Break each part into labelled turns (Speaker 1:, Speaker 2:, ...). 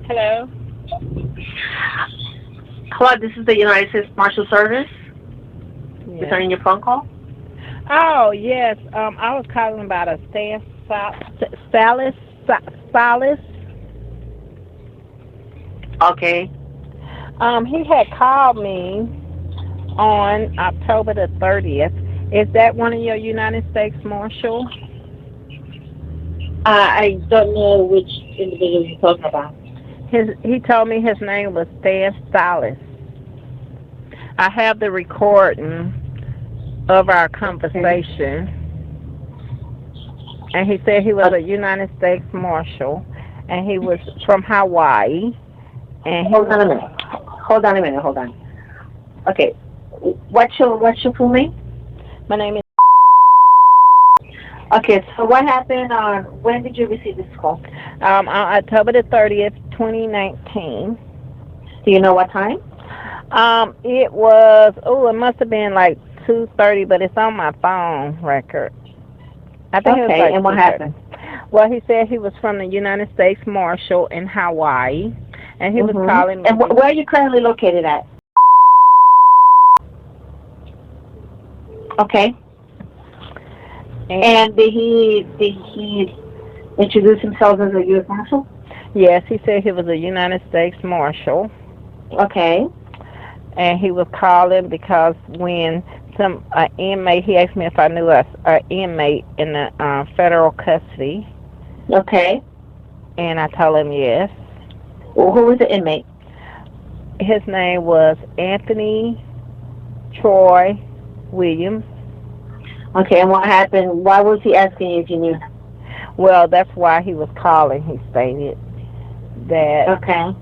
Speaker 1: Hello?
Speaker 2: Hello, this is the United States Marshal Service.
Speaker 1: Yes.
Speaker 2: Returning your phone call.
Speaker 1: Oh, yes. I was calling about a Salis. Salis.
Speaker 2: Okay.
Speaker 1: He had called me on October the 30th. Is that one of your United States Marshal?
Speaker 2: I don't know which individual you're talking about.
Speaker 1: He told me his name was Stan Salis. I have the recording of our
Speaker 2: Okay.
Speaker 1: conversation, and he said he was
Speaker 2: Uh,
Speaker 1: a United States Marshal, and he was from Hawaii, and he
Speaker 2: hold
Speaker 1: was.
Speaker 2: on a minute. Hold on a minute. Hold on. Okay. What's your full name?
Speaker 1: My name is.
Speaker 2: Okay. So what happened on when did you receive this call?
Speaker 1: On October the 30th, 2019.
Speaker 2: Do you know what time?
Speaker 1: It was. Oh, it must have been like 2:30, but it's on my phone record. I think it was
Speaker 2: Okay.
Speaker 1: like
Speaker 2: And what
Speaker 1: 2:30.
Speaker 2: happened?
Speaker 1: Well, he said he was from the United States Marshal in Hawaii, and he was
Speaker 2: Mhm.
Speaker 1: calling
Speaker 2: And
Speaker 1: me.
Speaker 2: where are you currently located at? Okay.
Speaker 1: And
Speaker 2: And did he introduce himself as a U.S. Marshal?
Speaker 1: yes, he said he was a United States Marshal,
Speaker 2: Okay.
Speaker 1: and he was calling because when some inmate, he asked me if I knew a inmate in the federal custody,
Speaker 2: Okay.
Speaker 1: and I told him yes.
Speaker 2: Well, who was the inmate?
Speaker 1: His name was Anthony Troy Williams.
Speaker 2: Okay, and what happened? Why was he asking you if you knew him?
Speaker 1: Well, that's why he was calling. He stated that
Speaker 2: Okay.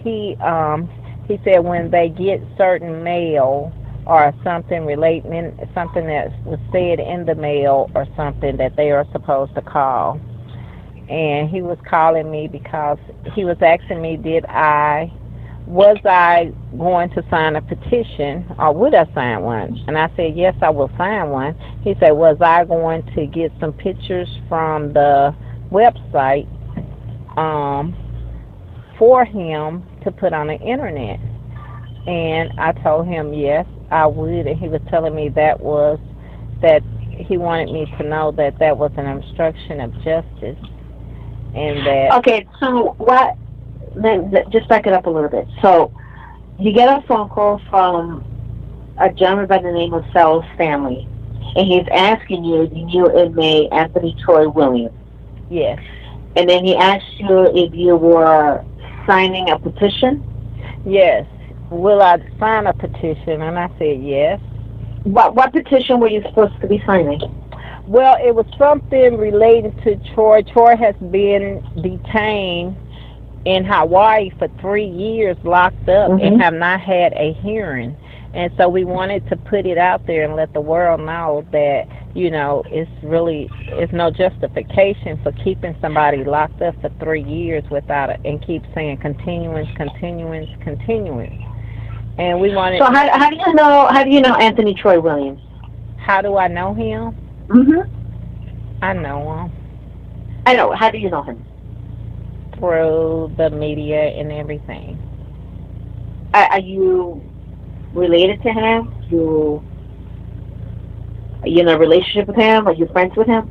Speaker 1: he um he said when they get certain mail or something relating something that was said in the mail or something that they are supposed to call, and he was calling me because he was asking me, did I was I going to sign a petition or would I sign one? And I said, yes, I will sign one. He said, was I going to get some pictures from the website um, for him to put on the internet? And I told him, yes, I would. And he was telling me that he wanted me to know that that was an obstruction of justice and that,
Speaker 2: Okay, so what? Just back it up a little bit. So you get a phone call from a gentleman by the name of Sal's family, and he's asking you, the new inmate Anthony Troy Williams,
Speaker 1: yes,
Speaker 2: and then he asked you if you were signing a petition.
Speaker 1: yes, will I sign a petition? And I said, yes.
Speaker 2: What petition were you supposed to be signing?
Speaker 1: Well, it was something related to Troy. Troy has been detained in Hawaii for 3 years, locked up, and
Speaker 2: Mm-hmm.
Speaker 1: have not had a hearing. And so we wanted to put it out there and let the world know that it's no justification for keeping somebody locked up for 3 years without it, and keep saying continuance, continuance, continuance. And we
Speaker 2: So
Speaker 1: wanted.
Speaker 2: how do you know Anthony Troy Williams?
Speaker 1: How do I know him?
Speaker 2: Mm-hmm.
Speaker 1: I know him
Speaker 2: I know. How do you know him?
Speaker 1: through the media and everything.
Speaker 2: Are you related to him? Are you in a relationship with him? Are you friends with him?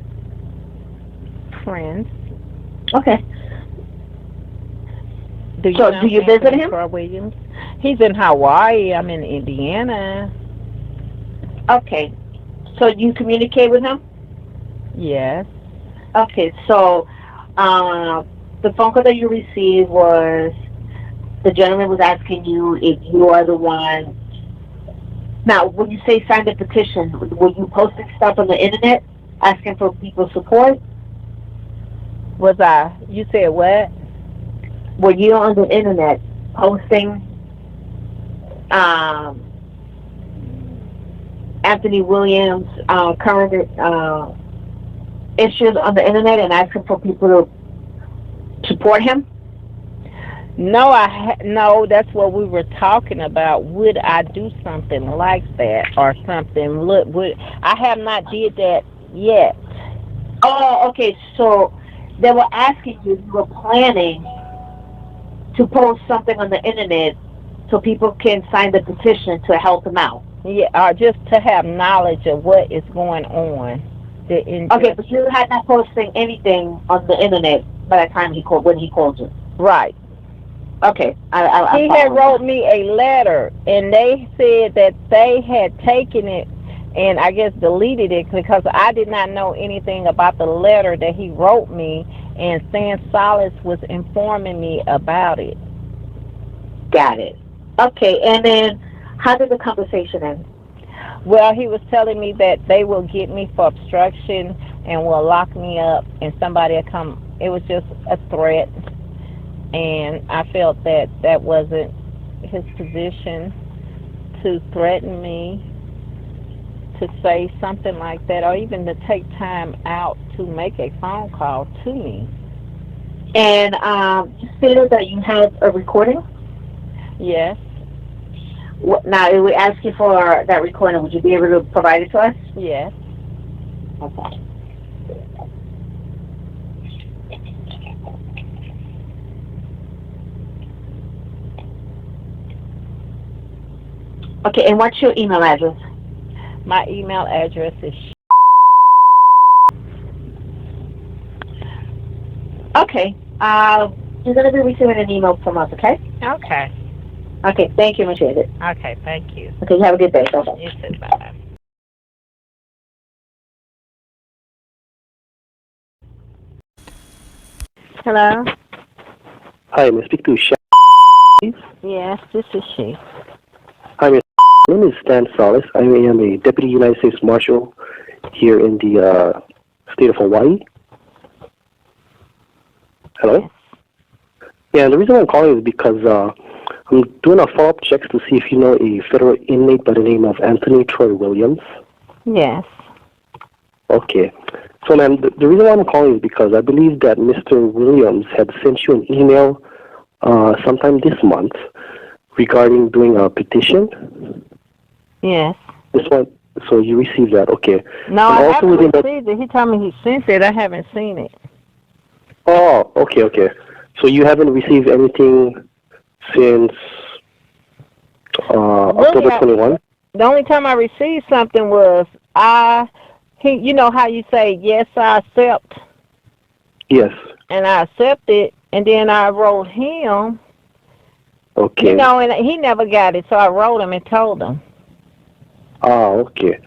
Speaker 1: Friends.
Speaker 2: Okay.
Speaker 1: Do you
Speaker 2: So do
Speaker 1: know
Speaker 2: you visit
Speaker 1: Anthony
Speaker 2: him?
Speaker 1: Troy Williams? He's in Hawaii. I'm in Indiana.
Speaker 2: Okay. So you communicate with him?
Speaker 1: Yes.
Speaker 2: Okay. So the phone call that you received was the gentleman was asking you if you are the one. Now, when you say sign the petition, were you posting stuff on the internet asking for people's support?
Speaker 1: Was I? You said what?
Speaker 2: Were you on the internet posting um, Anthony Williams' current issues on the internet and asking for people to support him?
Speaker 1: No, no. That's what we were talking about. Would I do something like that or something? Look, would I have not did that yet?
Speaker 2: Oh, okay. So they were asking you if you were planning to post something on the internet so people can sign the petition to help him out.
Speaker 1: Yeah, or just to have knowledge of what is going on.
Speaker 2: Okay, but you had not posting anything on the internet by the time when he called you.
Speaker 1: Right.
Speaker 2: Okay,
Speaker 1: he had wrote me a letter, and they said that they had taken it and I guess deleted it because I did not know anything about the letter that he wrote me, and Stan Solace was informing me about it.
Speaker 2: Got it. Okay, and then how did the conversation end?
Speaker 1: Well, he was telling me that they will get me for obstruction and will lock me up, and somebody will come. It was just a threat, and I felt that that wasn't his position to threaten me, to say something like that, or even to take time out to make a phone call to me.
Speaker 2: And you stated that you had a recording?
Speaker 1: Yes.
Speaker 2: Now, if we ask you for that recording, would you be able to provide it to us?
Speaker 1: Yes.
Speaker 2: Okay. Okay, and what's your email address?
Speaker 1: My email address is
Speaker 2: Okay. You're going to be receiving an email from us, okay?
Speaker 1: Okay.
Speaker 2: Okay, thank you, appreciate it.
Speaker 1: Okay, thank you.
Speaker 2: Okay, you have a good day. Bye-bye.
Speaker 1: You too, bye-bye. Hello?
Speaker 3: Hi, may I speak to Sha, please?
Speaker 1: Yes, this is she.
Speaker 3: Hi, Miss. My name is Stan Solace. I am a Deputy United States Marshal here in the state of Hawaii. Hello?
Speaker 1: Yes.
Speaker 3: Yeah, the reason I'm calling is because I'm doing a follow-up checks to see if you know a federal inmate by the name of Anthony Troy Williams.
Speaker 1: Yes.
Speaker 3: Okay. So, ma'am, the reason why I'm calling is because I believe that Mr. Williams had sent you an email sometime this month regarding doing a petition.
Speaker 1: Yes.
Speaker 3: This one, so you received that, okay.
Speaker 1: No,
Speaker 3: and
Speaker 1: I
Speaker 3: also
Speaker 1: haven't received it. He told me he sent it. I haven't seen it.
Speaker 3: Oh, okay, okay. So you haven't received anything since October 21?
Speaker 1: The only time I received something was you know how you say, yes, I accept?
Speaker 3: Yes.
Speaker 1: And I accepted, and then I wrote him.
Speaker 3: Okay.
Speaker 1: You know, and he never got it, so I wrote him and told him.
Speaker 3: Oh, okay.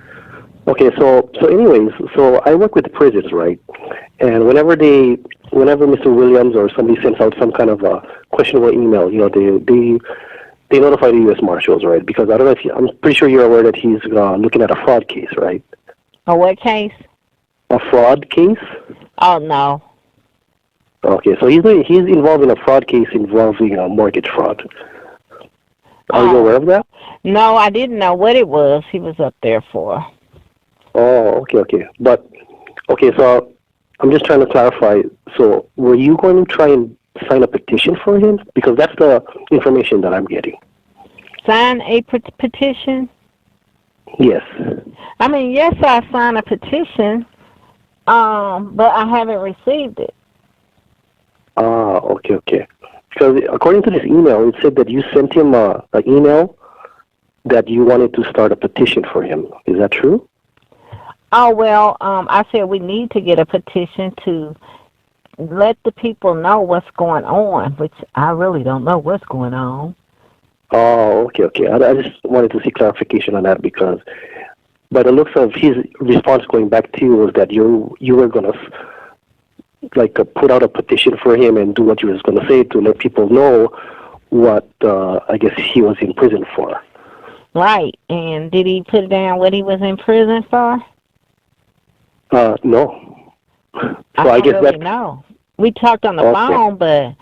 Speaker 3: Okay, so anyways, so I work with prisons, right? And whenever Mr. Williams or somebody sends out some kind of a questionable email, you know, they notify the U.S. Marshals, right? Because I don't know if I'm pretty sure you're aware that he's looking at a fraud case, right?
Speaker 1: A what case?
Speaker 3: A fraud case?
Speaker 1: Oh, no.
Speaker 3: Okay, so he's involved in a fraud case involving mortgage fraud. Are you aware of that?
Speaker 1: No, I didn't know what it was he was up there for.
Speaker 3: Oh, okay, okay. But, okay, so I'm just trying to clarify. So were you going to try and sign a petition for him? Because that's the information that I'm getting.
Speaker 1: Sign a petition?
Speaker 3: Yes.
Speaker 1: I mean, yes, I signed a petition, but I haven't received it.
Speaker 3: Ah, okay, okay. Because according to this email, it said that you sent him an email that you wanted to start a petition for him. Is that true?
Speaker 1: Oh, well, I said we need to get a petition to let the people know what's going on, which I really don't know what's going on.
Speaker 3: Oh, okay, okay. I just wanted to see clarification on that because by the looks of his response going back to you was that you were going to put out a petition for him and do what you was going to say to let people know what I guess he was in prison for.
Speaker 1: Right. And did he put down what he was in prison for?
Speaker 3: No. So
Speaker 1: I guess really know. We talked on the phone, but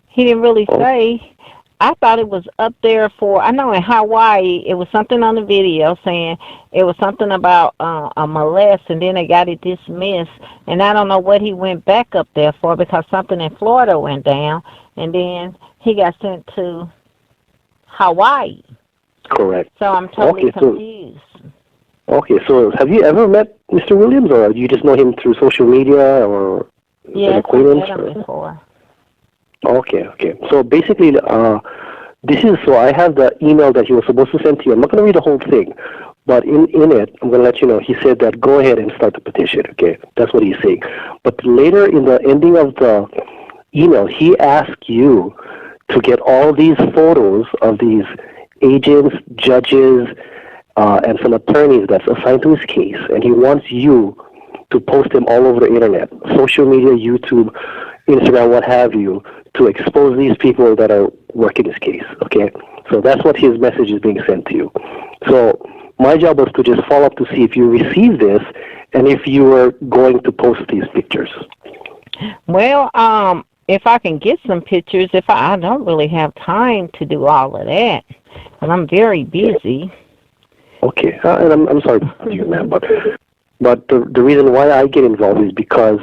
Speaker 1: he didn't really say. I thought it was up there for, I know in Hawaii, it was something on the video saying it was something about a molest, and then they got it dismissed. And I don't know what he went back up there for because something in Florida went down, and then he got sent to Hawaii.
Speaker 3: Correct.
Speaker 1: So I'm totally confused.
Speaker 3: Okay, so have you ever met Mr. Williams, or do you just know him through social media or an acquaintance?
Speaker 1: Yes, I've met him before.
Speaker 3: Okay, okay. So basically, I have the email that he was supposed to send to you. I'm not going to read the whole thing, but in it, I'm going to let you know, he said that go ahead and start the petition, okay? That's what he's saying. But later in the ending of the email, he asked you to get all these photos of these agents, judges, and some attorneys that's assigned to his case, and he wants you to post them all over the internet, social media, YouTube, Instagram, what have you, to expose these people that are working this case, okay? So that's what his message is being sent to you. So my job was to just follow up to see if you received this and if you were going to post these pictures.
Speaker 1: Well, if I can get some pictures, if I don't really have time to do all of that, and I'm very busy.
Speaker 3: Okay, and I'm sorry about you, ma'am, but the reason why I get involved is because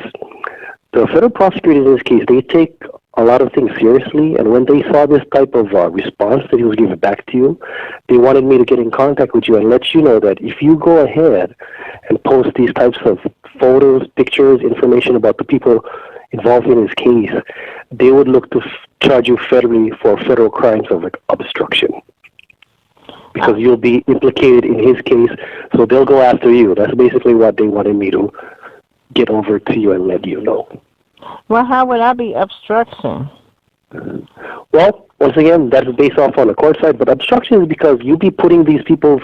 Speaker 3: the federal prosecutors in this case, they take a lot of things seriously, and when they saw this type of response that he was giving back to you, they wanted me to get in contact with you and let you know that if you go ahead and post these types of photos, pictures, information about the people involved in his case, they would look to charge you federally for federal crimes of obstruction. Because you'll be implicated in his case, so they'll go after you. That's basically what they wanted me to get over to you and let you know.
Speaker 1: Well, how would I be obstruction?
Speaker 3: Well, once again, that's based off on the court side, but obstruction is because you'll be putting these people's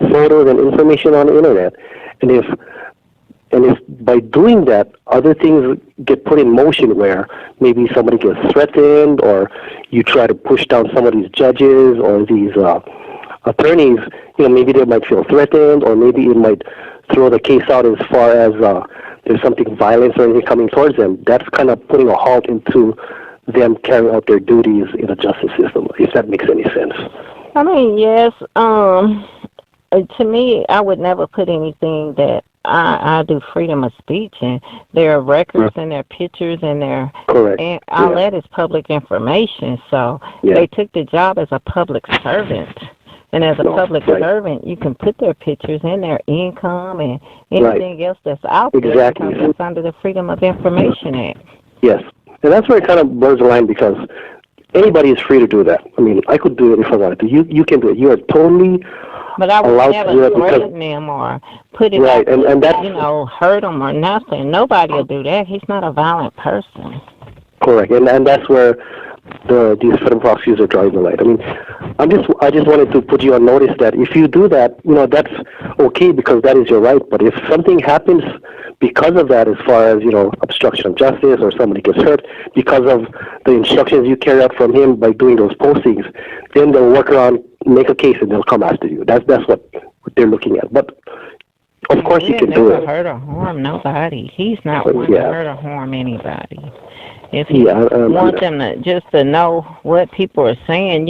Speaker 3: photos and information on the internet, and if by doing that, other things get put in motion where maybe somebody gets threatened, or you try to push down some of these judges or these attorneys, maybe they might feel threatened, or maybe it might throw the case out as far as there's something violent or anything coming towards them. That's kind of putting a halt into them carrying out their duties in the justice system, if that makes any sense.
Speaker 1: I mean, yes. To me, I would never put anything that I do freedom of speech, and there are records and there are pictures and there,
Speaker 3: correct,
Speaker 1: and all that is public information. So they took the job as a public servant. And as a public servant, you can put their pictures and their income and anything else that's out there because it's under the Freedom of Information Act.
Speaker 3: Yes. And that's where it kind of blurs the line because anybody is free to do that. I mean, I could do it if I wanted to. You can do it. You are totally
Speaker 1: but I would
Speaker 3: allowed
Speaker 1: never
Speaker 3: to do it
Speaker 1: threaten them or put it out
Speaker 3: and that's,
Speaker 1: hurt them or nothing. Nobody will do that. He's not a violent person.
Speaker 3: Correct. And that's where these federal prosecutors are drawing the line. I mean, I just wanted to put you on notice that if you do that, that's okay because that is your right. But if something happens because of that, as far as obstruction of justice or somebody gets hurt because of the instructions you carry out from him by doing those postings, then they'll work around, make a case, and they'll come after you. That's what they're looking at. But of course, you can do it.
Speaker 1: He'll never hurt or harm nobody. He's not one to hurt or harm anybody. If you want them to just to know what people are saying,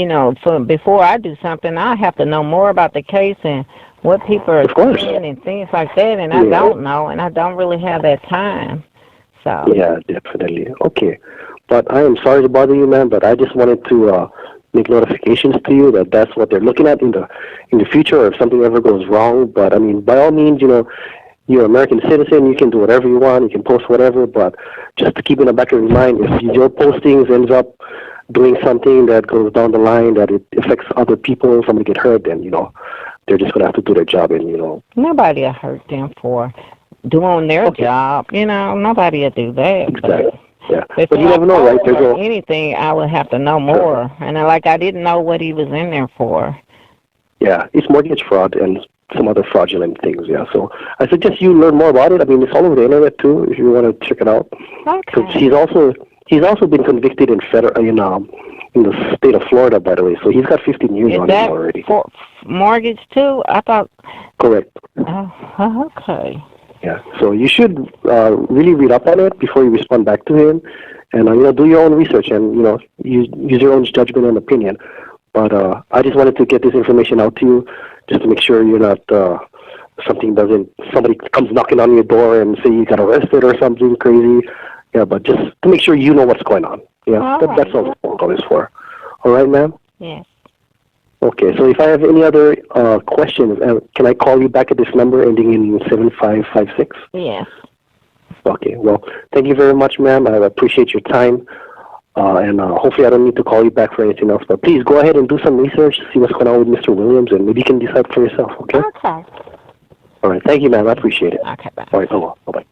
Speaker 1: before I do something, I have to know more about the case and what people are saying and things like that, and I don't know, and I don't really have that time. So
Speaker 3: yeah, definitely. Okay, but I am sorry to bother you, man, but I just wanted to make notifications to you that that's what they're looking at in the future, or if something ever goes wrong. But I mean, by all means, you're an American citizen, you can do whatever you want, you can post whatever, but just to keep in the back of your mind, if your postings ends up doing something that goes down the line, that it affects other people, somebody get hurt, then, they're just going to have to do their job and,
Speaker 1: Nobody will hurt them for doing their job, nobody will do that.
Speaker 3: Exactly. Yeah,
Speaker 1: but
Speaker 3: you never know, right?
Speaker 1: There's anything, I would have to know more, and I didn't know what he was in there for.
Speaker 3: Yeah, it's mortgage fraud and some other fraudulent things, yeah. So I suggest you learn more about it. I mean, it's all over the internet too, if you want to check it out.
Speaker 1: Okay.
Speaker 3: He's also been convicted in the state of Florida, by the way. So he's got 15 years on him already.
Speaker 1: For mortgage too? I thought.
Speaker 3: Correct.
Speaker 1: Okay.
Speaker 3: Yeah. So you should really read up on it before you respond back to him, and do your own research and use your own judgment and opinion. But I just wanted to get this information out to you, just to make sure you're not somebody comes knocking on your door and say you got arrested or something crazy. Yeah, but just to make sure you know what's going on. Yeah, that's all the phone call is for. All right, ma'am?
Speaker 1: Yes.
Speaker 3: Okay, so if I have any other questions, can I call you back at this number ending in 7556?
Speaker 1: Yes.
Speaker 3: Okay, well, thank you very much, ma'am. I appreciate your time. And hopefully I don't need to call you back for anything else. But please go ahead and do some research, see what's going on with Mr. Williams, and maybe you can decide for yourself, okay?
Speaker 1: Okay.
Speaker 3: All right. Thank you, ma'am. I appreciate it.
Speaker 1: Okay, bye.
Speaker 3: All right. Bye-bye.